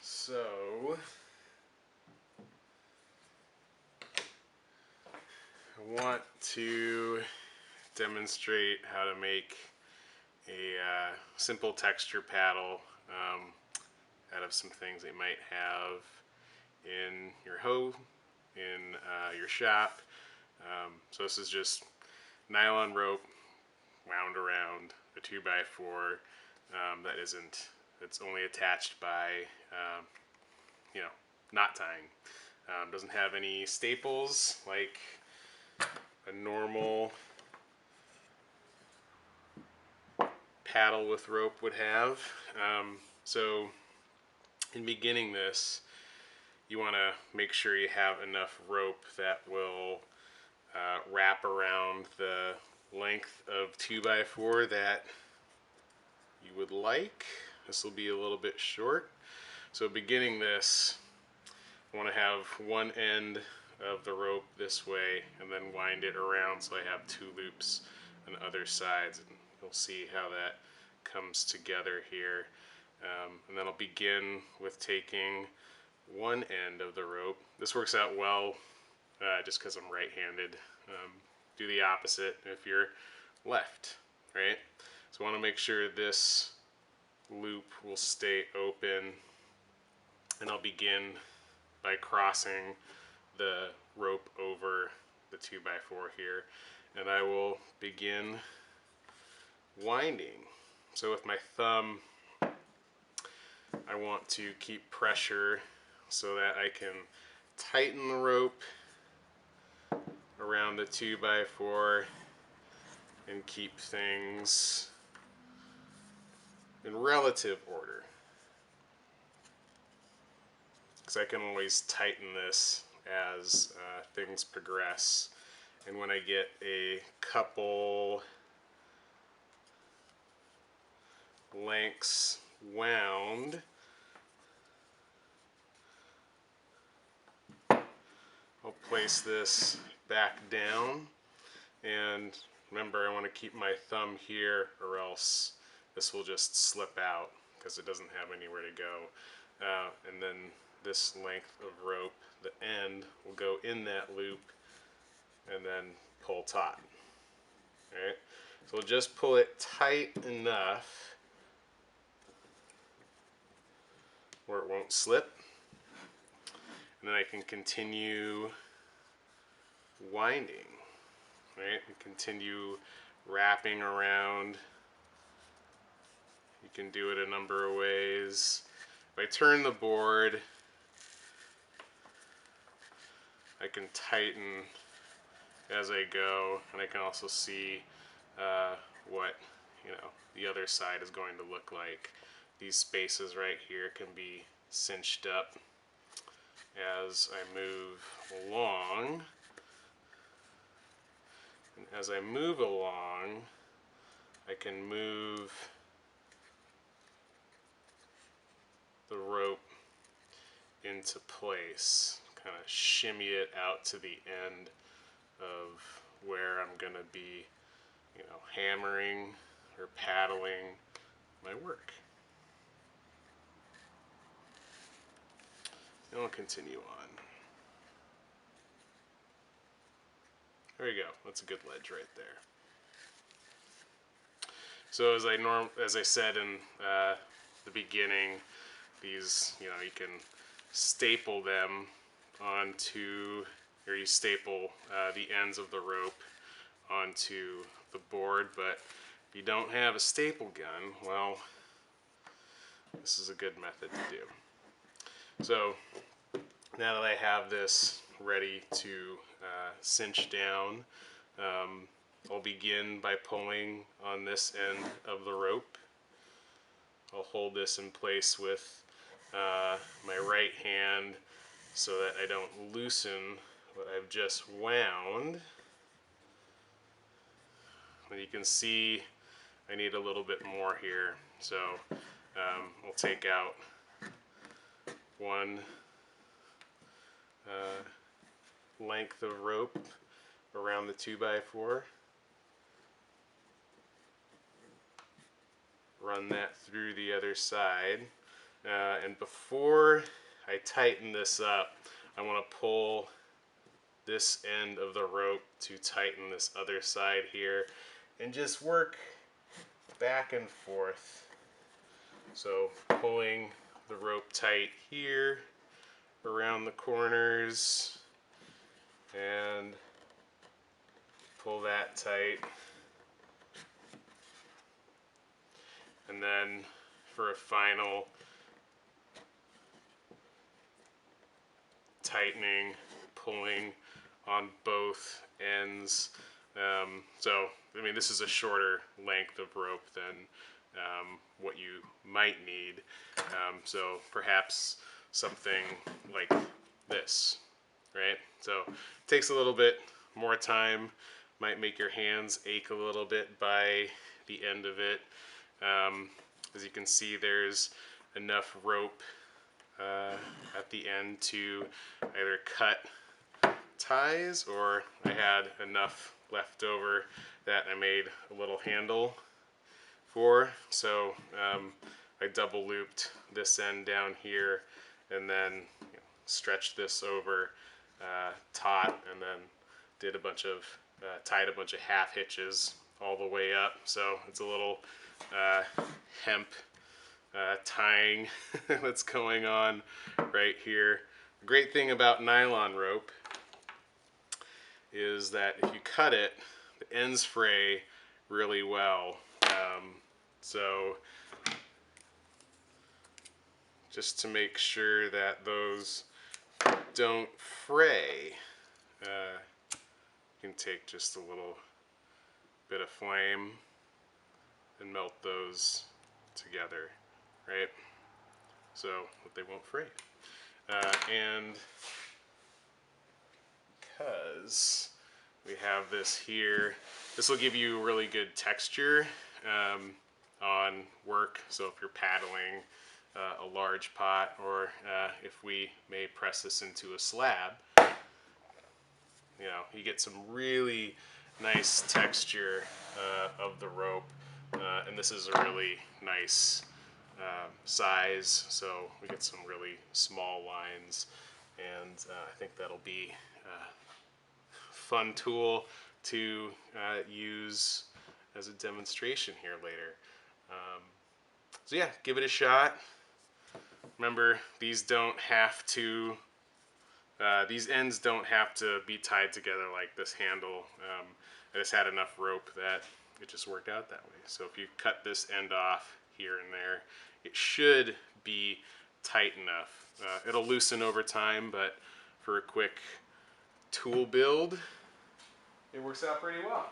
So I want to demonstrate how to make a simple texture paddle out of some things that you might have in your hoe, in your shop. So this is just nylon rope wound around a 2x4 it's only attached by knot tying. Doesn't have any staples like a normal paddle with rope would have. So in beginning this, you want to make sure you have enough rope that will wrap around the length of 2x4 that you would like. This will be a little bit short. So beginning this, I want to have one end of the rope this way and then wind it around so I have two loops on other sides, and you'll see how that comes together here. And then I'll begin with taking one end of the rope. This works out well just because I'm right-handed. Do the opposite if you're left, right? So I want to make sure this loop will stay open, and I'll begin by crossing the rope over the 2x4 here, and I will begin winding. So with my thumb, I want to keep pressure so that I can tighten the rope around the 2x4 and keep things in relative order, because I can always tighten this as things progress. And when I get a couple lengths wound, I'll place this back down, and remember, I want to keep my thumb here or else this will just slip out because it doesn't have anywhere to go. And then this length of rope, the end, will go in that loop and then pull taut. Alright, so we'll just pull it tight enough where it won't slip, and then I can continue winding, right? And continue wrapping around. You can do it a number of ways. If I turn the board, I can tighten as I go, and I can also see what the other side is going to look like. These spaces right here can be cinched up as I move along. And as I move along, I can move the rope into place, kind of shimmy it out to the end of where I'm going to be, hammering or paddling my work. And I'll continue on. There you go. That's a good ledge right there. So as I said in the beginning, these, you can staple them onto, or you staple the ends of the rope onto the board, but if you don't have a staple gun, well, this is a good method to do. So now that I have this ready to cinch down, I'll begin by pulling on this end of the rope. I'll hold this in place with my right hand so that I don't loosen what I've just wound. And you can see I need a little bit more here, so I'll take out one length of rope around the 2x4. run that through the other side. And before I tighten this up, I want to pull this end of the rope to tighten this other side here and just work back and forth. So pulling the rope tight here around the corners and pull that tight. And then for a final tightening, pulling on both ends. So, I mean, this is a shorter length of rope than what you might need. So perhaps something like this, right? So it takes a little bit more time, might make your hands ache a little bit by the end of it. As you can see, there's enough rope at the end to either cut ties, or I had enough left over that I made a little handle for. So I double looped this end down here and then stretched this over taut, and then did a bunch of tied a bunch of half hitches all the way up. So it's a little hemp tying that's going on right here. The great thing about nylon rope is that if you cut it, the ends fray really well. So just to make sure that those don't fray, you can take just a little bit of flame and melt those together, right? So that they won't fray. And because we have this here, this will give you really good texture on work. So if you're paddling a large pot, or if we may press this into a slab, you get some really nice texture of the rope. And this is a really nice size, so we get some really small lines, and I think that'll be a fun tool to use as a demonstration here later. So yeah, give it a shot. Remember, these don't have to, these ends don't have to be tied together like this handle. I just had enough rope that it just worked out that way. So if you cut this end off here and there, it should be tight enough. It'll loosen over time, but for a quick tool build, it works out pretty well.